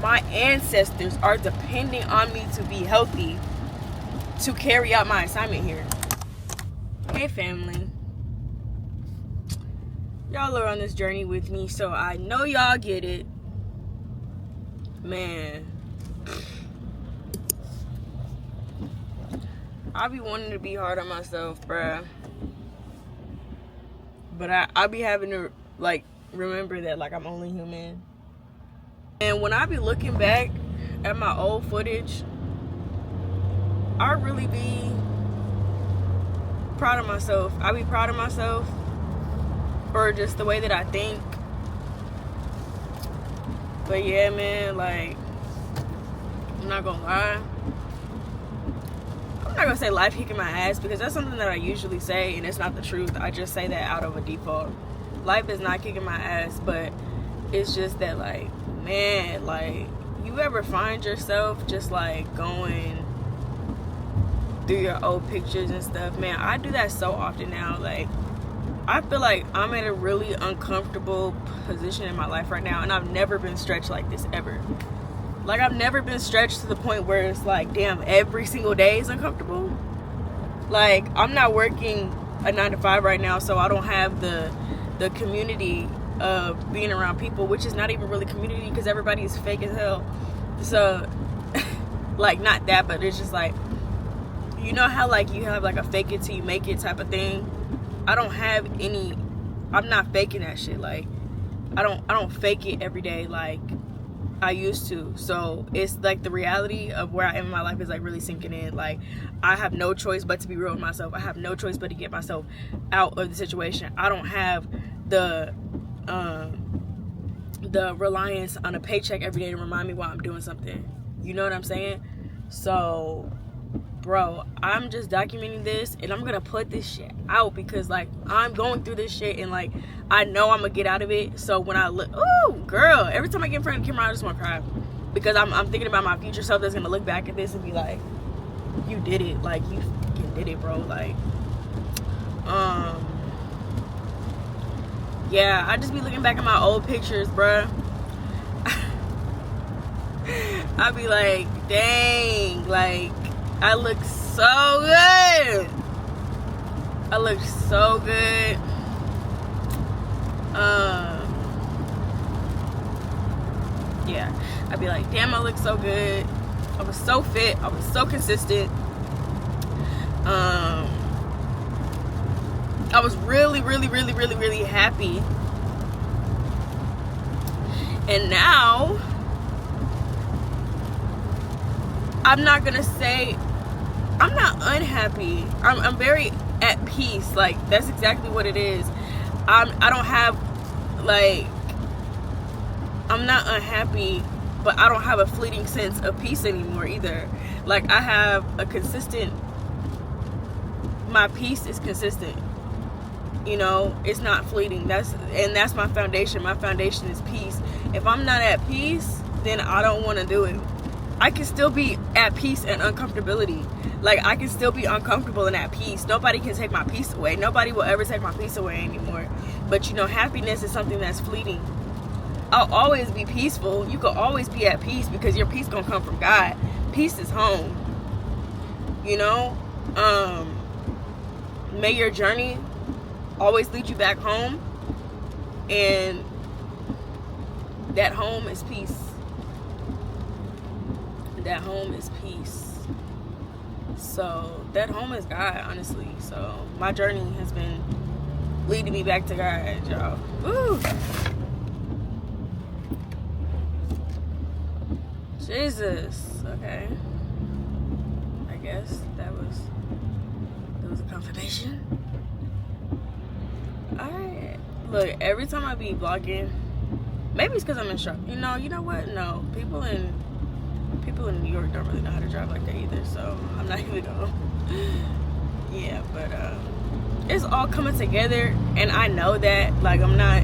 my ancestors are depending on me to be healthy to carry out my assignment here. Hey family, y'all are on this journey with me, so I know y'all get it. Man, I be wanting to be hard on myself, bruh, but I be having to like remember that like I'm only human. And when I be looking back at my old footage, I really be proud of myself. I be proud of myself for just the way that I think. But yeah, man, like, I'm not gonna lie. I'm not gonna say life kicking my ass, because that's something that I usually say and it's not the truth. I just say that out of a default. Life is not kicking my ass, but it's just that, like, man, like, you ever find yourself just like going through your old pictures and stuff? Man, I do that so often now. Like, I feel like I'm at a really uncomfortable position in my life right now, and I've never been stretched like this ever. Like, I've never been stretched to the point where it's like, damn, every single day is uncomfortable. Like, I'm not working a 9-to-5 right now, so I don't have the community of being around people, which is not even really community because everybody is fake as hell. So like, not that, but it's just like, you know how like you have like a fake it till you make it type of thing. I don't have any. I'm not faking that shit. Like, I don't fake it every day like I used to. So it's like the reality of where I am in my life is like really sinking in. Like, I have no choice but to be real with myself. I have no choice but to get myself out of the situation. I don't have the reliance on a paycheck every day to remind me why I'm doing something. You know what I'm saying? So, bro, I'm just documenting this, and I'm gonna put this shit out because, like, I'm going through this shit, and like, I know I'm gonna get out of it. So when I look, ooh, girl, every time I get in front of the camera, I just want to cry because I'm thinking about my future self that's gonna look back at this and be like, you did it. Like, you fucking did it, bro. Like, yeah, I just be looking back at my old pictures, bruh. I be like, dang, like, I look so good. I look so good. Yeah, I'd be like, damn, I look so good. I was so fit. I was so consistent. I was really, really, really, really, really happy. And now, I'm not gonna say I'm not unhappy. I'm very at peace. Like, that's exactly what it is. I don't have, like, I'm not unhappy, but I don't have a fleeting sense of peace anymore either. Like, I have a consistent, my peace is consistent. You know, it's not fleeting. That's my foundation. My foundation is peace. If I'm not at peace, then I don't want to do it. I can still be at peace and uncomfortability. Like, I can still be uncomfortable and at peace. Nobody can take my peace away. Nobody will ever take my peace away anymore. But, you know, happiness is something that's fleeting. I'll always be peaceful. You can always be at peace because your peace gonna come from God. Peace is home. You know? May your journey always lead you back home, and that home is peace. That home is peace. So that home is God, honestly. So my journey has been leading me back to God, y'all. Woo! Jesus. Okay, I guess that was a confirmation. Alright. Look, every time I be vlogging, maybe it's because I'm in shock. You know what? No. People in New York don't really know how to drive like that either, so I'm not even gonna. Yeah, but it's all coming together, and I know that. Like, I'm not.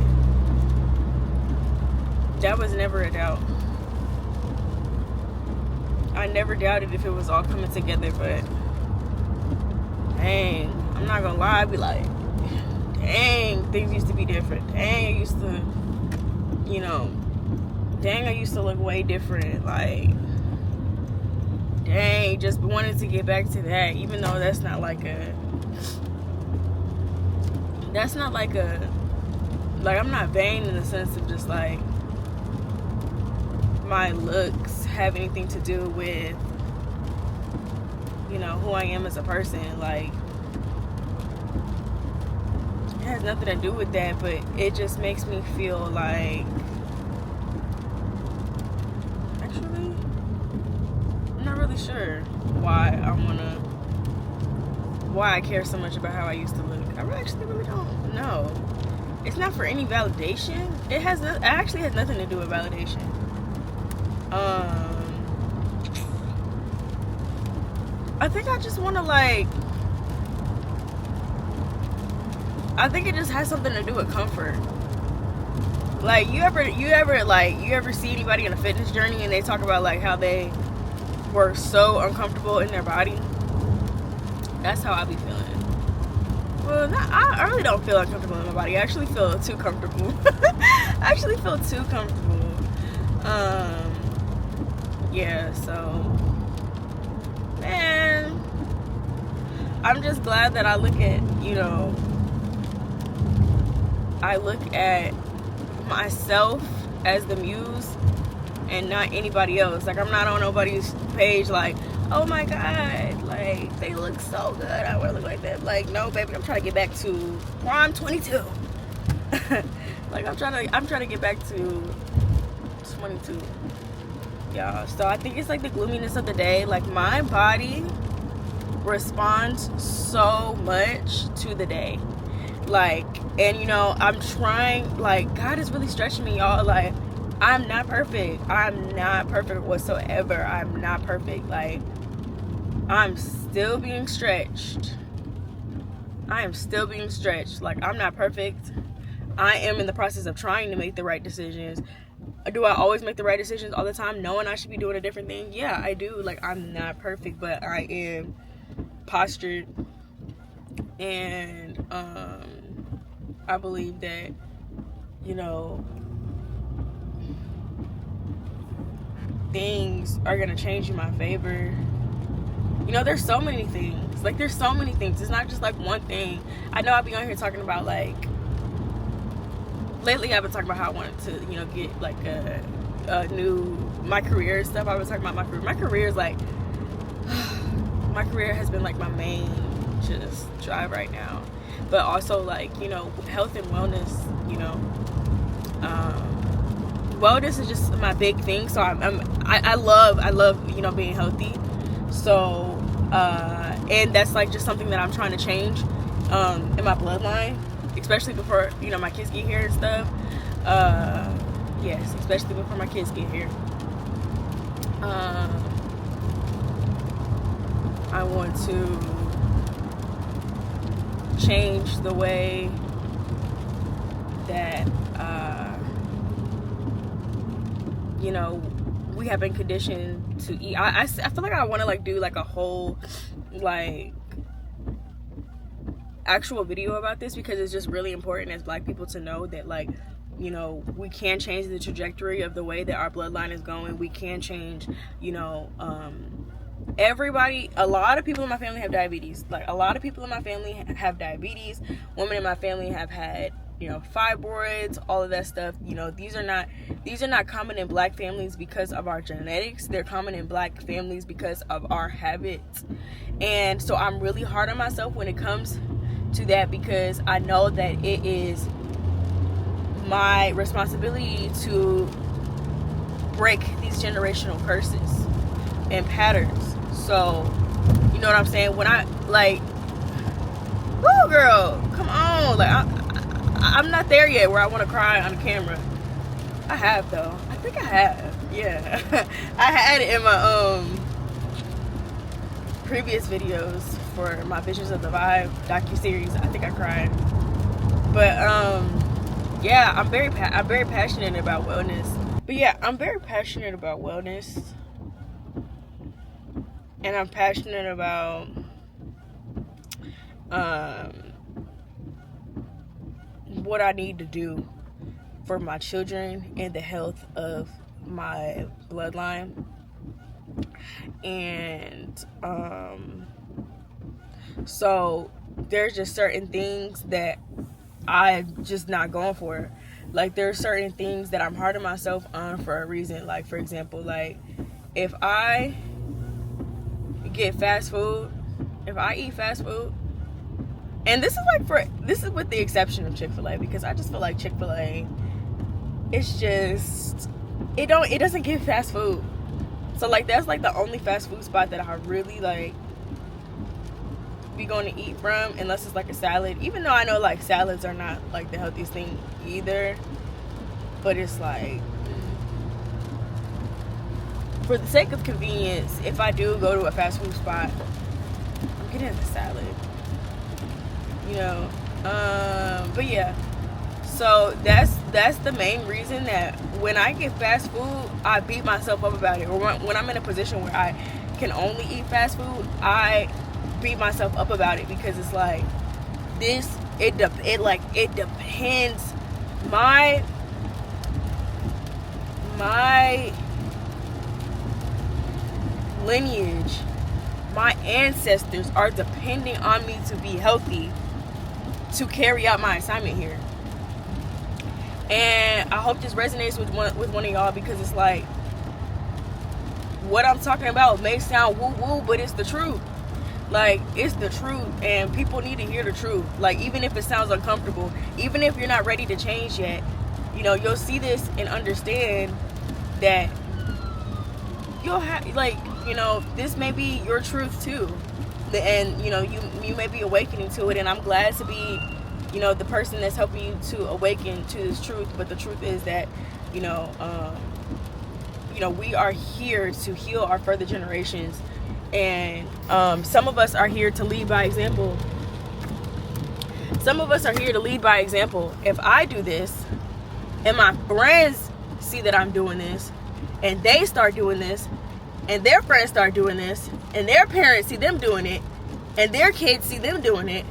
That was never a doubt. I never doubted if it was all coming together, but dang, I'm not gonna lie, I'd be like, dang, things used to be different. Dang, I used to, dang, I used to look way different. Like, dang, just wanted to get back to that, even though that's not like a, like, I'm not vain in the sense of just like my looks have anything to do with, you know, who I am as a person. Like, it has nothing to do with that, but it just makes me feel like, actually, I'm not really sure why I care so much about how I used to look. I actually really don't know. It's not for any validation. It actually has nothing to do with validation. I think I just want to, like, I think it just has something to do with comfort. Like, you ever see anybody in a fitness journey and they talk about like how they were so uncomfortable in their body? That's how I be feeling. Well, I really don't feel uncomfortable in my body. I actually feel too comfortable. Yeah, so, man, I'm just glad that I look at myself as the muse and not anybody else. Like, I'm not on nobody's page like, oh my god, like, they look so good, I want to look like that. Like, no, baby, I'm trying to get back to prime 22. Like, I'm trying to get back to 22. Y'all, so I think it's like the gloominess of the day. Like, my body responds so much to the day. Like, and I'm trying, like, God is really stretching me, y'all. Like, I'm not perfect whatsoever. I'm not perfect. Like, I'm still being stretched. Like, I'm not perfect. I am in the process of trying to make the right decisions. Do I always make the right decisions all the time, knowing I should be doing a different thing? Yeah, I do. Like, I'm not perfect, but I am postured, and I believe that things are gonna change in my favor. There's so many things. Like, there's so many things. It's not just like one thing. I know I'll be on here talking about, like, lately I've been talking about how I wanted to, get like a new, my career stuff. I was talking about my career. My career is like, my career has been like my main just drive right now. But also, like, health and wellness, wellness is just my big thing. So I love being healthy. So and that's like just something that I'm trying to change in my bloodline, especially before my kids get here and stuff. Yes, especially before my kids get here. I want to change the way that we have been conditioned to eat. I feel like I want to like do like a whole like actual video about this, because it's just really important as Black people to know that, like, we can change the trajectory of the way that our bloodline is going. We can change, everybody. A lot of people in my family have diabetes. Like, a lot of people in my family have diabetes. Women in my family have had, fibroids, all of that stuff. These are not common in Black families because of our genetics. They're common in Black families because of our habits. And so I'm really hard on myself when it comes to that, because I know that it is my responsibility to break these generational curses and patterns. So, you know what I'm saying? When I, like, woo, girl, come on. Like, I'm not there yet where I want to cry on camera. I have, though. I think I have. Yeah. I had it in my previous videos for my Visions of the Vibe docuseries. I think I cried. But yeah, I'm very passionate about wellness. And I'm passionate about what I need to do for my children and the health of my bloodline. And so there's just certain things that I'm just not going for. Like, there's certain things that I'm hard on myself on for a reason. Like, for example, like, if I get fast food, if I eat fast food, and this is with the exception of Chick-fil-A, because I just feel like Chick-fil-A, it's just, it doesn't give fast food. So, like, that's like the only fast food spot that I really like be going to eat from, unless it's like a salad. Even though I know like salads are not like the healthiest thing either, but it's like, for the sake of convenience, if I do go to a fast food spot, I'm getting a salad, you know. But yeah, so that's the main reason that when I get fast food, I beat myself up about it. Or when I'm in a position where I can only eat fast food, I beat myself up about it, because it's like, it depends. My lineage, my ancestors are depending on me to be healthy to carry out my assignment here. And I hope this resonates with one of y'all, because it's like, what I'm talking about may sound woo-woo, but it's the truth. Like, it's the truth, and people need to hear the truth. Like, even if it sounds uncomfortable, even if you're not ready to change yet, you know, you'll see this and understand that you'll have, like, you know, this may be your truth too. And, you know, you may be awakening to it, and I'm glad to be, you know, the person that's helping you to awaken to this truth. But the truth is that, you know, we are here to heal our further generations. And some of us are here to lead by example. Some of us are here to lead by example. If I do this, and my friends see that I'm doing this, and they start doing this, and their friends start doing this, and their parents see them doing it, and their kids see them doing it,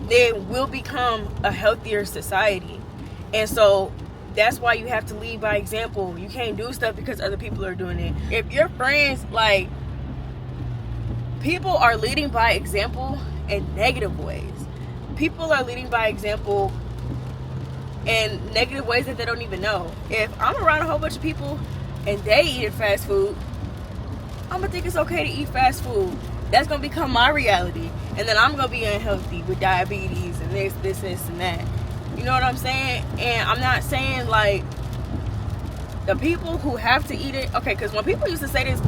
then we'll become a healthier society. And so that's why you have to lead by example. You can't do stuff because other people are doing it. If your friends, like, people are leading by example in negative ways. People are leading by example in negative ways that they don't even know. If I'm around a whole bunch of people and they eat fast food, I'm gonna think it's okay to eat fast food. That's gonna become my reality. And then I'm gonna be unhealthy with diabetes and this, and that. You know what I'm saying? And I'm not saying like the people who have to eat it. Okay, because when people used to say this,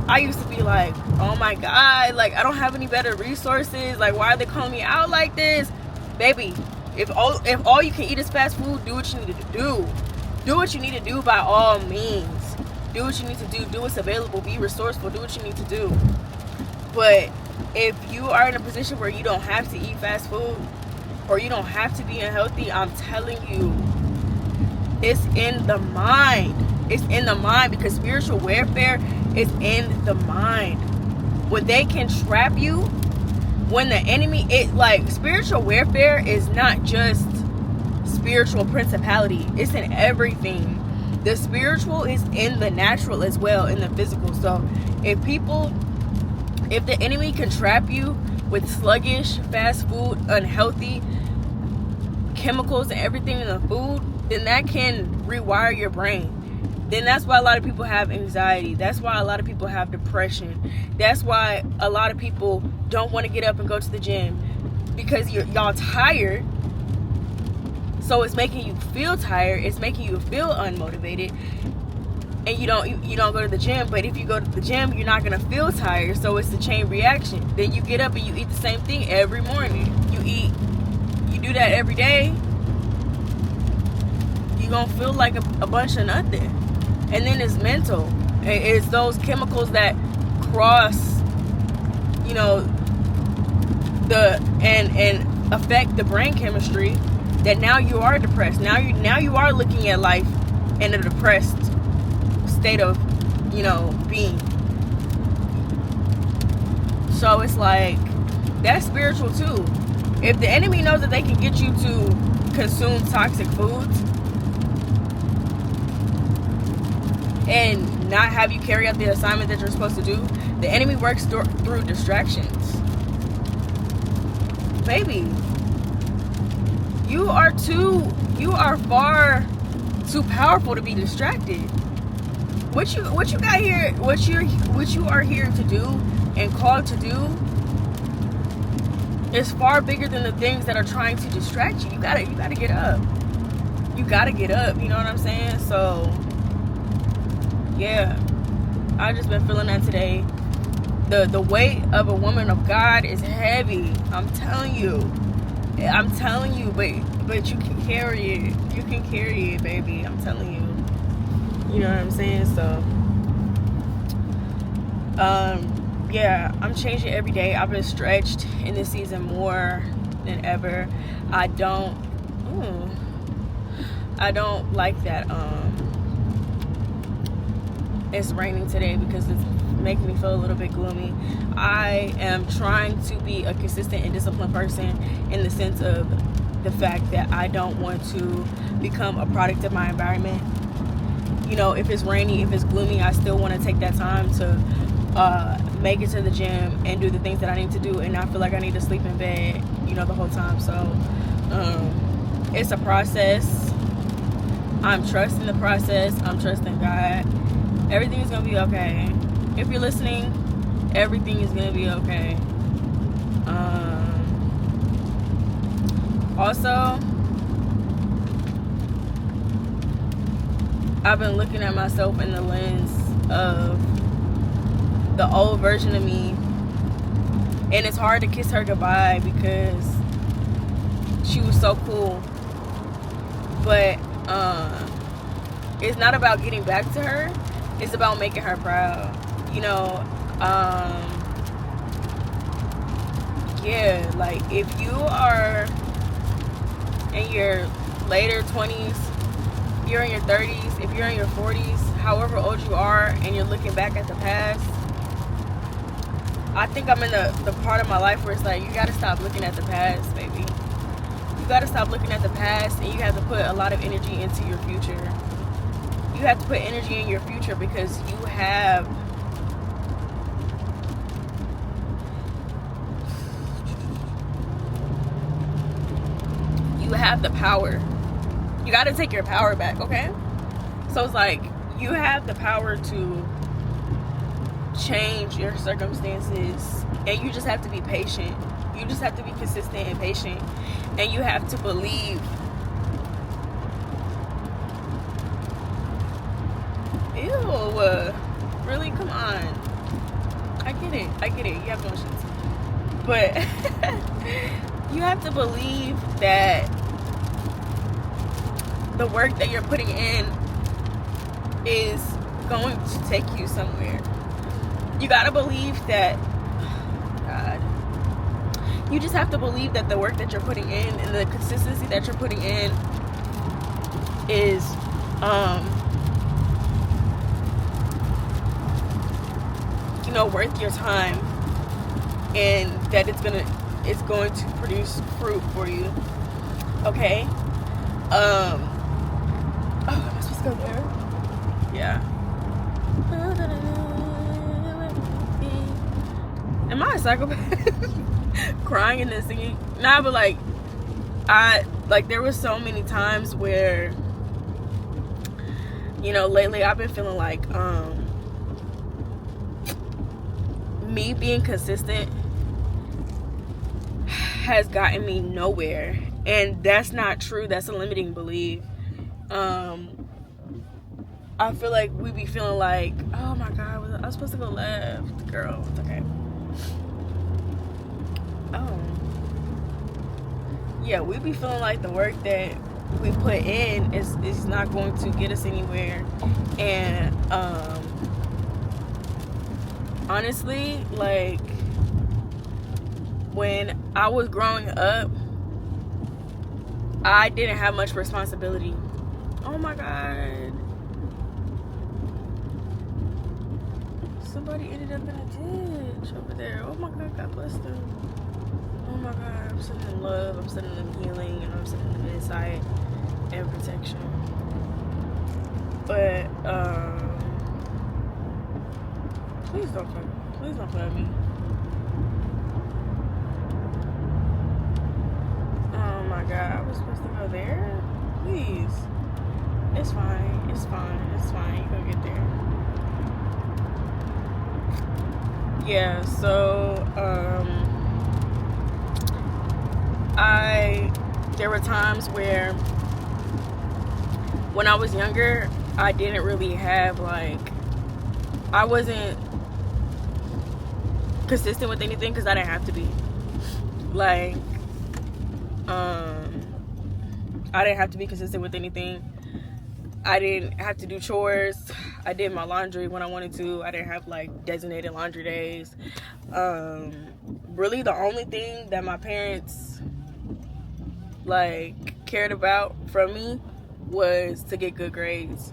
I used to be like, oh my God, like, I don't have any better resources. Like, why are they calling me out like this? Baby, if all you can eat is fast food, do what you need to do. Do what you need to do by all means. Do what you need to do. Do what's available. Be resourceful. Do what you need to do. But if you are in a position where you don't have to eat fast food, or you don't have to be unhealthy, I'm telling you, it's in the mind. It's in the mind, because spiritual warfare is in the mind. When they can trap you, when the enemy, spiritual warfare is not just spiritual principality. It's in everything. The spiritual is in the natural as well, in the physical. So if the enemy can trap you with sluggish, fast food, unhealthy chemicals and everything in the food, then that can rewire your brain. Then that's why a lot of people have anxiety. That's why a lot of people have depression. That's why a lot of people don't want to get up and go to the gym, because y'all tired. So it's making you feel tired. It's making you feel unmotivated, and you don't go to the gym. But if you go to the gym, you're not gonna feel tired. So it's the chain reaction. Then you get up and you eat the same thing every morning. You do that every day. You're gonna feel like a bunch of nothing. And then it's mental. It's those chemicals that cross, and affect the brain chemistry, that now you are depressed. Now you are looking at life in a depressed state of, being. So it's like, that's spiritual too. If the enemy knows that they can get you to consume toxic foods, and not have you carry out the assignment that you're supposed to do. The enemy works through distractions. Baby, you are far too powerful to be distracted. What you got here, what you are here to do and called to do is far bigger than the things that are trying to distract you. You gotta get up. You gotta get up, you know what I'm saying? So yeah, I just been feeling that today. The weight of a woman of God is heavy. I'm telling you, but you can carry it. You can carry it, baby. I'm telling you. You know what I'm saying? So yeah, I'm changing every day. I've been stretched in this season more than ever. I don't like that it's raining today, because it's making me feel a little bit gloomy. I am trying to be a consistent and disciplined person, in the sense of the fact that I don't want to become a product of my environment. You know, if it's rainy, if it's gloomy, I still want to take that time to make it to the gym and do the things that I need to do, and not feel like I need to sleep in bed, you know, the whole time. So it's a process. I'm trusting the process. I'm trusting God. Everything is gonna be okay. If you're listening, everything is gonna be okay. Also, I've been looking at myself in the lens of the old version of me, and it's hard to kiss her goodbye because she was so cool. But it's not about getting back to her. It's about making her proud. You know, yeah, like if you are in your later 20s, you're in your 30s, if you're in your 40s, however old you are, and you're looking back at the past, I think I'm in the part of my life where it's like, you gotta stop looking at the past, baby. You gotta stop looking at the past, and you have to put a lot of energy into your future. You have to put energy in your future, because you have the power. You got to take your power back, okay? So it's like, you have the power to change your circumstances, and you just have to be patient. You just have to be consistent and patient, and you have to believe. Ew, really? Come on. I get it. You have emotions. But you have to believe that the work that you're putting in is going to take you somewhere. You gotta believe that, God, you just have to believe that the work that you're putting in and the consistency that you're putting in is you know, worth your time, and that it's going to produce fruit for you. Okay? Oh, am I supposed to go there? Yeah. Am I a psychopath? Crying and then singing? Nah, but like, there was so many times where, you know, lately I've been feeling like, me being consistent has gotten me nowhere, and that's not true. That's a limiting belief. I feel like we be feeling like, oh my God, I was supposed to go left, girl. It's okay. Oh yeah, we be feeling like the work that we put in is not going to get us anywhere. And honestly, like, when I was growing up, I didn't have much responsibility. Oh my God. Somebody ended up in a ditch over there. Oh my God, God bless them. Oh my God, I'm sending them love, I'm sending them healing, and I'm sending them insight and protection. But Please don't play with me. Oh my god, I was supposed to go there? Please. It's fine. It's fine. It's fine. You gonna get there. Yeah, so there were times where when I was younger, I didn't really have, like, I wasn't consistent with anything because I didn't have to be. Like, I didn't have to be consistent with anything. I didn't have to do chores. I did my laundry when I wanted to. I didn't have, like, designated laundry days. Really the only thing that my parents, like, cared about from me was to get good grades.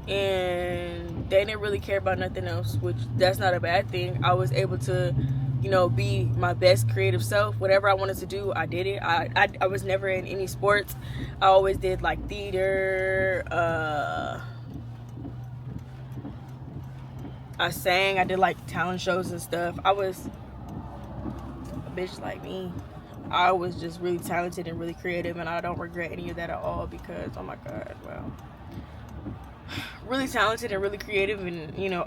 And they didn't really care about nothing else, which that's not a bad thing. I was able to, you know, be my best creative self. Whatever I wanted to do, I did it. I was never in any sports. I always did, like, theater. I sang. I did, like, talent shows and stuff. I was a bitch like me. I was just really talented and really creative, and I don't regret any of that at all because, oh my god, well, really talented and really creative, and, you know,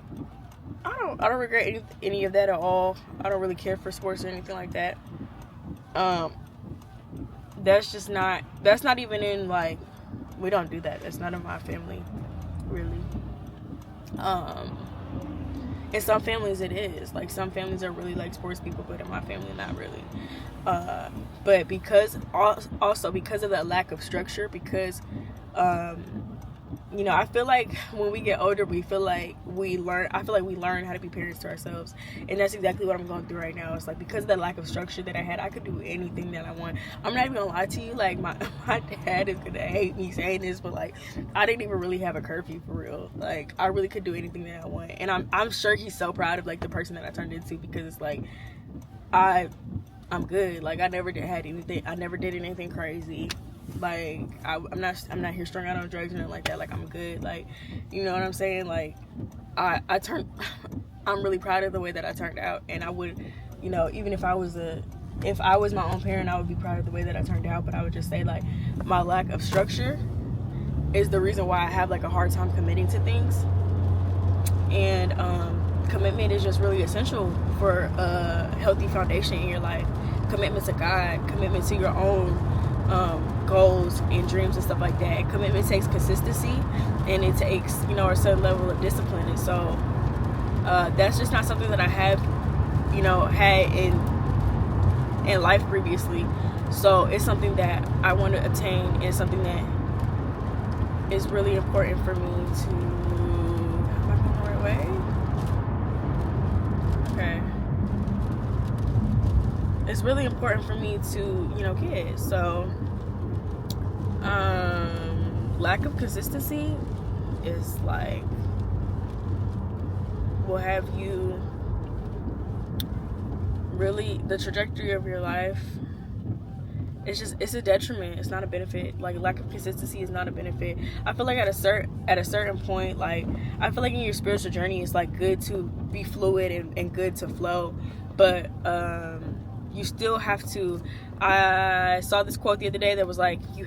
I don't regret any of that at all. I don't really care for sports or anything like that. That's not even in, like, we don't do that. That's not in my family, really. In some families it is. Like, some families are really, like, sports people, but in my family, not really. But because of that lack of structure, because you know, I feel like when we get older, I feel like we learn how to be parents to ourselves, and that's exactly what I'm going through right now. It's like, because of that lack of structure that I had, I could do anything that I want. I'm not even gonna lie to you, like, my dad is gonna hate me saying this, but, like, I didn't even really have a curfew for real. Like, I really could do anything that I want, and I'm sure he's so proud of, like, the person that I turned into, because it's like, I'm good. Like, I never did anything crazy. Like, I'm not here strung out on drugs or nothing like that. Like, I'm good. Like, you know what I'm saying? Like, I'm really proud of the way that I turned out, and I would, you know, even if I was my own parent, I would be proud of the way that I turned out. But I would just say, like, my lack of structure is the reason why I have, like, a hard time committing to things. And commitment is just really essential for a healthy foundation in your life. Commitment to God, commitment to your own goals and dreams and stuff like that. Commitment takes consistency, and it takes, you know, a certain level of discipline. And so that's just not something that I have, you know, had in life previously. So it's something that I want to attain, and something that is really important for me to. Am I going the right way? Okay. It's really important for me to, you know, get. So lack of consistency is, like, will have you really, the trajectory of your life, it's a detriment. It's not a benefit. Like, lack of consistency is not a benefit. I feel like at a certain point, like, I feel like in your spiritual journey, it's, like, good to be fluid and good to flow, but you still have to. I saw this quote the other day that was like, you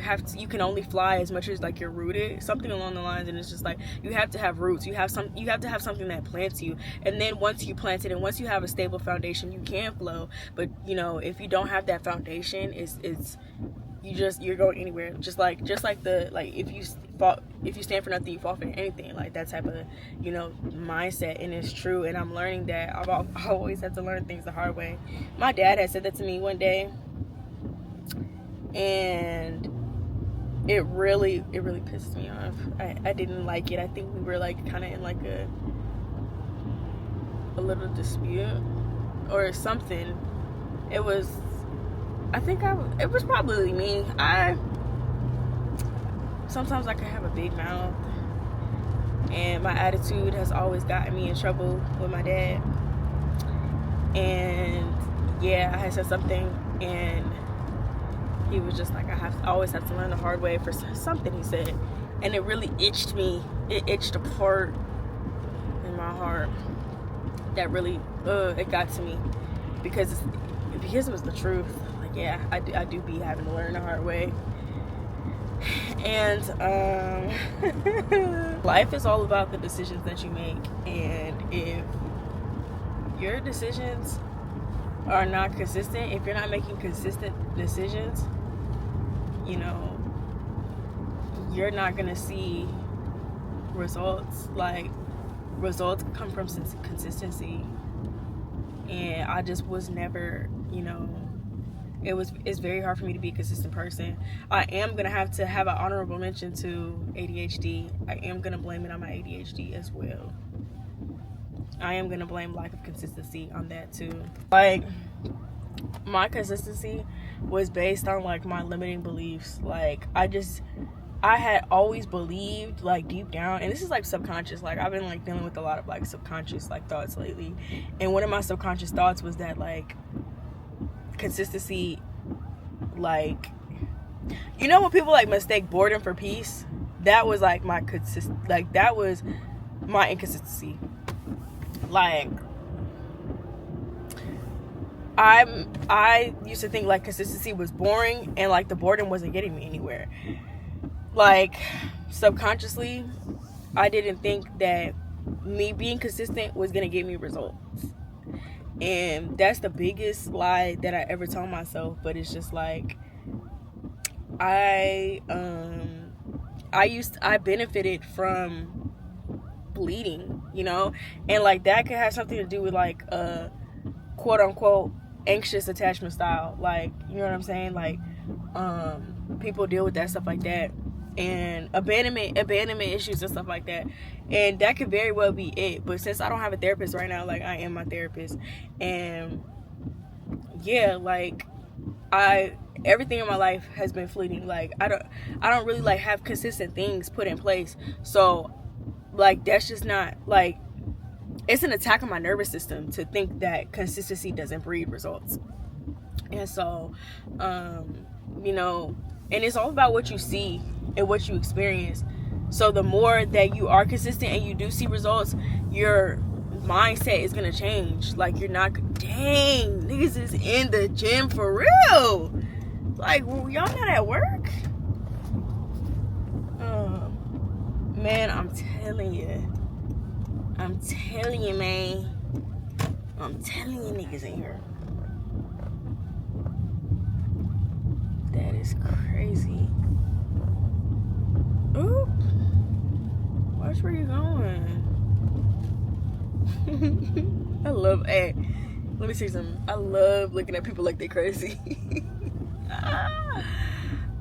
can only fly as much as, like, you're rooted, something along the lines. And it's just like, you have to have roots. You have to have something that plants you, and then once you plant it and once you have a stable foundation, you can flow. But, you know, if you don't have that foundation, you're going anywhere. Just like if you stand for nothing, you fall for anything. Like, that type of, you know, mindset. And it's true, and I'm learning that. I've always had to learn things the hard way. My dad had said that to me one day, and it really pissed me off. I didn't like it. I think we were, like, kind of in, like, a little dispute or something. It was probably me. Sometimes I can have a big mouth, and my attitude has always gotten me in trouble with my dad. And yeah, I had said something, and he was just like, I always have to learn the hard way for something he said. And it really itched me. It itched a part in my heart that really, it got to me. Because it was the truth. Like, yeah, I do be having to learn the hard way. And life is all about the decisions that you make. And if your decisions are not consistent, if you're not making consistent decisions, you know, you're not gonna see results. Like, results come from consistency. And I just was never, you know, it's very hard for me to be a consistent person. I am gonna have to have an honorable mention to ADHD. I am gonna blame it on my ADHD as well. I am gonna blame lack of consistency on that too. Like, my consistency was based on like my limiting beliefs. Like, I had always believed, like, deep down, and this is like subconscious. Like, I've been like dealing with a lot of like subconscious like thoughts lately, and one of my subconscious thoughts was that like consistency, like, you know, when people like mistake boredom for peace, that was like my that was my inconsistency. Like, I used to think like consistency was boring, and like the boredom wasn't getting me anywhere. Like, subconsciously, I didn't think that me being consistent was gonna get me results. And that's the biggest lie that I ever told myself. But it's just like, I benefited from bleeding, you know, and like that could have something to do with like quote unquote anxious attachment style. Like, you know what I'm saying? Like, people deal with that stuff like that, and abandonment issues and stuff like that, and that could very well be it. But since I don't have a therapist right now, like, I am my therapist, and yeah, like, everything in my life has been fleeting. Like, I don't really like have consistent things put in place. So like, that's just not like, it's an attack on my nervous system to think that consistency doesn't breed results. And so you know, and it's all about what you see and what you experience. So the more that you are consistent and you do see results, your mindset is gonna change. Like, you're not, dang, niggas is in the gym for real. Like, well, y'all not at work? Man, I'm telling you, man. I'm telling you, niggas in here. That is crazy. Oop. Watch where you going. Hey, let me see something. I love looking at people like they crazy.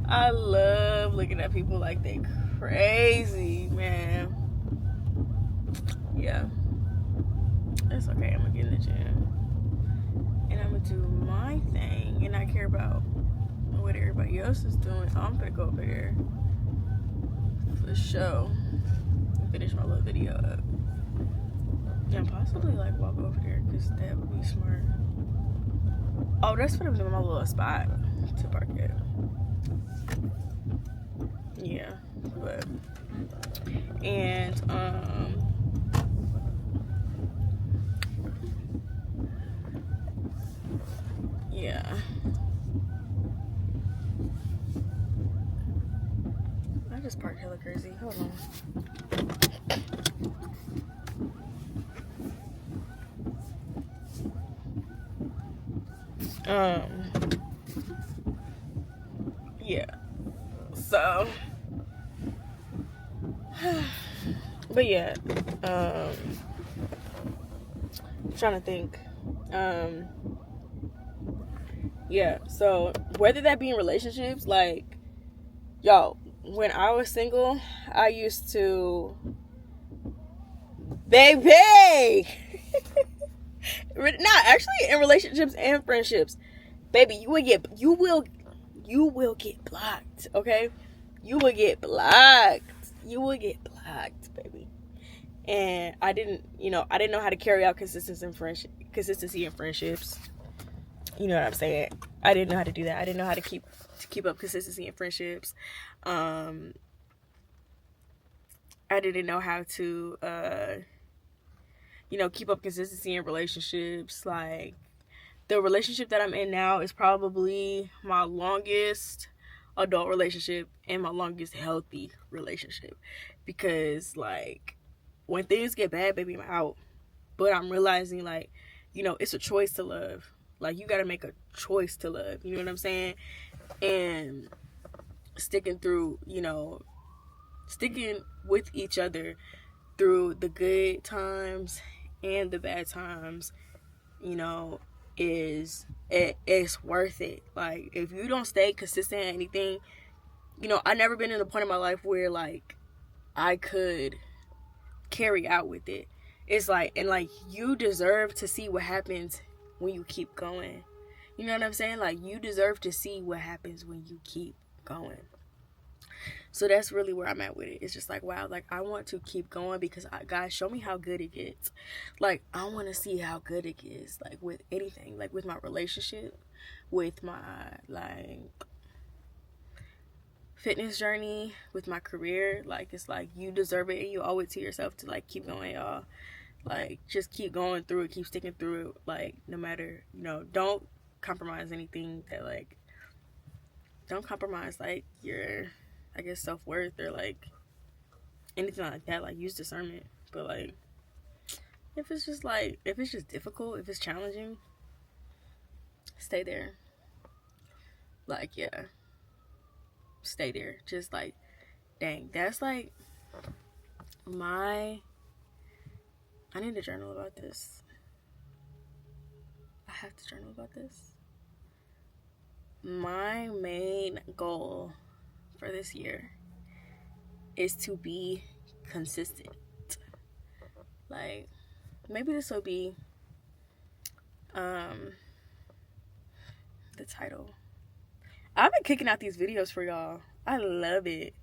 I love looking at people like they crazy, man. Yeah. It's okay. I'm gonna get in the gym. And I'm gonna do my thing and not care about what everybody else is doing. I'm gonna go over here for the show and finish my little video up. And possibly like walk over there, because that would be smart. Oh, that's gonna be my little spot to park at. Yeah, but and yeah. I just parked hella crazy. Hold on. Yeah. So, but yeah, I'm trying to think. Yeah, so whether that be in relationships, like, yo, when I was single, I used to, baby, not actually in relationships and friendships, baby, you will get blocked, okay? You will get blocked, baby. And I didn't know how to carry out consistency in friendships. You know what I'm saying? I didn't know how to do that. I didn't know how to keep up consistency in friendships. I didn't know how to, keep up consistency in relationships. Like, the relationship that I'm in now is probably my longest adult relationship and my longest healthy relationship. Because, like, when things get bad, baby, I'm out. But I'm realizing, like, it's a choice to love. Like, you gotta make a choice to love. You know what I'm saying? And sticking through, sticking with each other through the good times and the bad times, it's worth it. Like, if you don't stay consistent at anything, I've never been in a point in my life where, like, I could carry out with it. It's like, and like, you deserve to see what happens when you keep going. You know what I'm saying? Like, you deserve to see what happens when you keep going. So that's really where I'm at with it. It's just like, wow, like, I want to keep going because, guys, show me how good it gets. Like, I want to see how good it gets, like, with anything, like, with my relationship, with my, like, fitness journey, with my career. Like, it's like, you deserve it, and you owe it to yourself to, like, keep going, y'all. Like, just keep going through it, keep sticking through it. Like, no matter, don't compromise anything that, like, don't compromise, like, your, I guess, self-worth or, like, anything like that. Like, use discernment. But, like, if it's just difficult, if it's challenging, stay there. Like, yeah, stay there. Just, like, dang, that's, like, I need to journal about this. I have to journal about this. My main goal for this year is to be consistent. Like, maybe this will be the title. I've been kicking out these videos for y'all. I love it.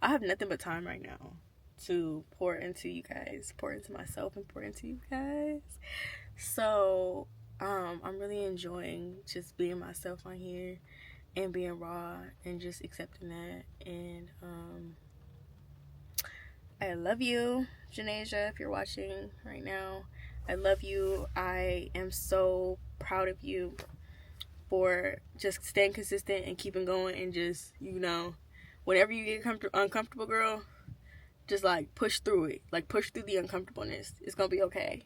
I have nothing but time right now to pour into you guys, pour into myself, and pour into you guys. So I'm really enjoying just being myself on here and being raw and just accepting that. And I love you, Janasia, if you're watching right now. I love you. I am so proud of you for just staying consistent and keeping going, and just, whenever you get uncomfortable, girl, just, like, push through it. Like, push through the uncomfortableness. It's gonna be okay.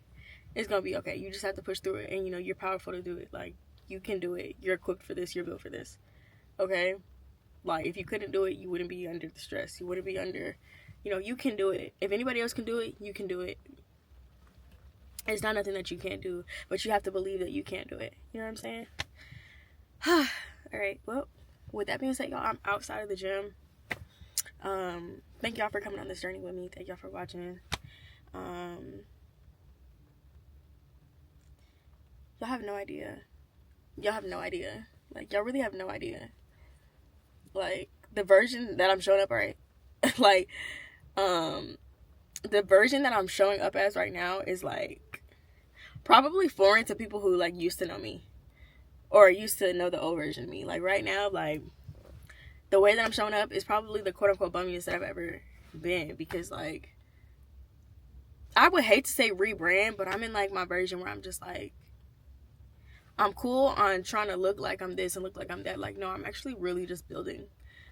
It's gonna be okay. You just have to push through it, and, you're powerful to do it. Like, you can do it. You're equipped for this. You're built for this. Okay? Like, if you couldn't do it, you wouldn't be under the stress. You wouldn't be under, you can do it. If anybody else can do it, you can do it. It's not nothing that you can't do, but you have to believe that you can't do it. You know what I'm saying? Alright, well, with that being said, y'all, I'm outside of the gym. Thank y'all for coming on this journey with me. Thank y'all for watching. Y'all have no idea. Y'all have no idea. Like, y'all really have no idea. Like, the version that I'm showing up, right? Like, the version that I'm showing up as right now is, like, probably foreign to people who, like, used to know me. Or used to know the old version of me. Like, right now, like, the way that I'm showing up is probably the quote-unquote bummiest that I've ever been. Because, like, I would hate to say rebrand, but I'm in, like, my version where I'm just, like, I'm cool on trying to look like I'm this and look like I'm that. Like, no, I'm actually really just building.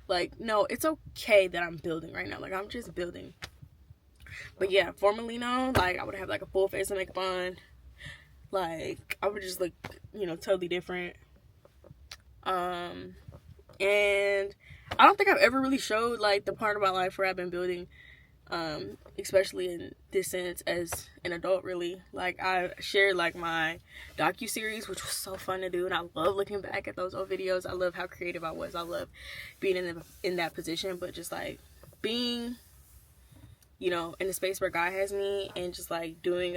Like, no, it's okay that I'm building right now. Like, I'm just building. But, yeah, formerly known, like, I would have, like, a full face of makeup on. Like, I would just look, totally different. And I don't think I've ever really showed, like, the part of my life where I've been building, especially in this sense as an adult, really. Like, I shared, like, my docuseries, which was so fun to do, and I love looking back at those old videos. I love how creative I was. I love being in that position, but just, like, being, in the space where God has me, and just, like, doing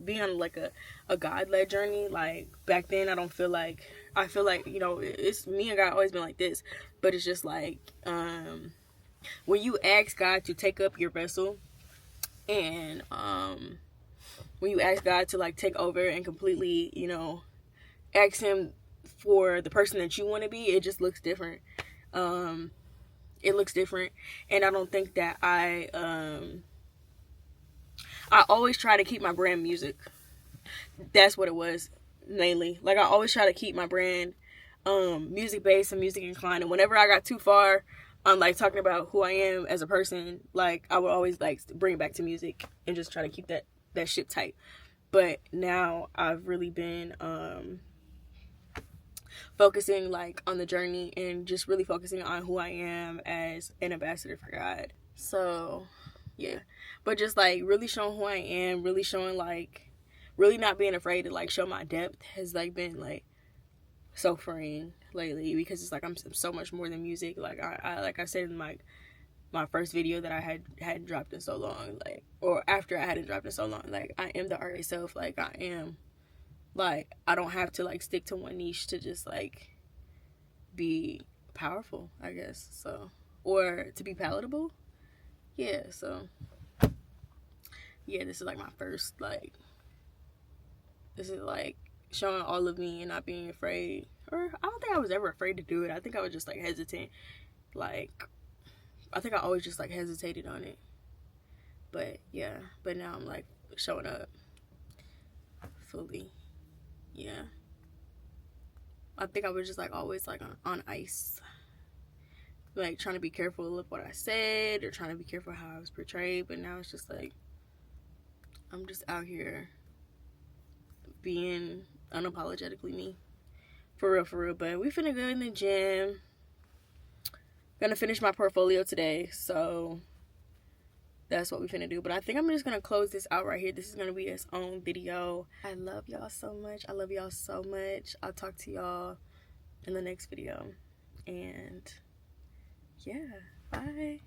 being on, like, a God-led journey. Like, back then, I feel like, it's me and God always been like this, but it's just, like, when you ask God to take up your vessel, and, when you ask God to, like, take over and completely, ask him for the person that you want to be, it just looks different. it looks different. And I don't think that I always try to keep my brand music. That's what it was mainly. Like, I always try to keep my brand music based and music inclined. And whenever I got too far on like talking about who I am as a person, like I would always like bring it back to music and just try to keep that shit tight. But now I've really been focusing like on the journey and just really focusing on who I am as an ambassador for God. So yeah, but just like really showing who I am, really showing like really not being afraid to like show my depth has like been like so freeing lately, because it's like I'm so much more than music. Like I like I said in my first video that I hadn't dropped in so long, like, or after I hadn't dropped in so long, like I am the art itself. Like I am, like I don't have to like stick to one niche to just like be powerful, I guess. So, or to be palatable. Yeah, so yeah, this is like my first like, this is like showing all of me and not being afraid. Or I don't think I was ever afraid to do it. I think I was just like hesitant. Like I think I always just like hesitated on it. But yeah, but now I'm like showing up fully. Yeah, I think I was just like always like on ice, like trying to be careful of what I said or trying to be careful how I was portrayed. But now it's just like I'm just out here being unapologetically me, for real. But we finna go in the gym. Gonna finish my portfolio today, so that's what we finna do. But I think I'm just gonna close this out right here. This is gonna be its own video. I love y'all so much. I love y'all so much. I'll talk to y'all in the next video. And yeah, bye.